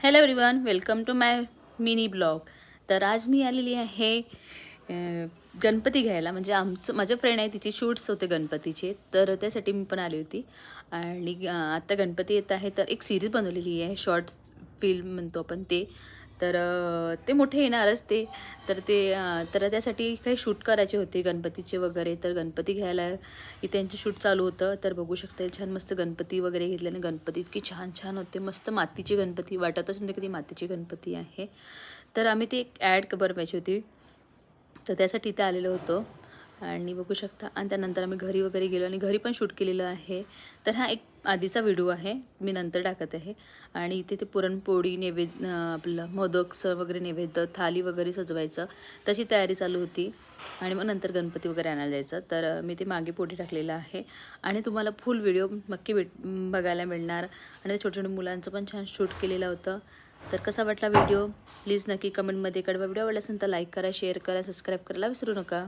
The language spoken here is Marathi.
Hello everyone, welcome to my mini blog. तर आज मी आलेली आहे गणपती घ्यायला. म्हणजे माझ्या फ्रेंड आहे, तिचे शूट्स होते गणपतीचे, तर त्यासाठी मी पण आली होती. आणि आता गणपती येत आहे, तर एक सिरीज बनवलेली आहे, शॉर्ट फिल्म म्हणतो आपण ते. तर ते मोठे येणारच ते. तर त्यासाठी काही शूट करायचे होते गणपतीचे वगैरे. तर गणपती घ्यायला इथे त्यांचे शूट चालू होतं. तर बघू शकता, छान मस्त गणपती वगैरे घेतल्याने गणपती इतकी छान छान होते. मस्त मातीची गणपती वाटतच नाही कधी मातीची गणपती आहे. तर आम्ही ती एक ॲड बनवायची होती, तर त्यासाठी इथे आलेलो होतो. आणि बघू शकता, आणि त्यानंतर आम्ही घरी वगैरे गेलो आणि घरी पण शूट केलेलं आहे. तर हा एक आधीचा व्हिडिओ आहे, मी नंतर टाकत आहे. आणि इथे ते पुरणपोळी नैवेद्य, आपलं मोदकचं वगैरे नैवेद्य, थाली वगैरे सजवायचं, तशी तयारी चालू होती. आणि मग नंतर गणपती वगैरे आणायला जायचं. तर मी ते मागे पोटी टाकलेलं आहे. आणि तुम्हाला फुल व्हिडिओ नक्की बघायला मिळणार. आणि छोट्या छोट्या मुलांचं पण छान शूट केलेलं होतं. तर कसा वाटला व्हिडिओ प्लीज नक्की कमेंटमध्ये कळवा. व्हिडिओ आवडला असेल तर लाईक करा, शेअर करा, सबस्क्राईब करायला विसरू नका.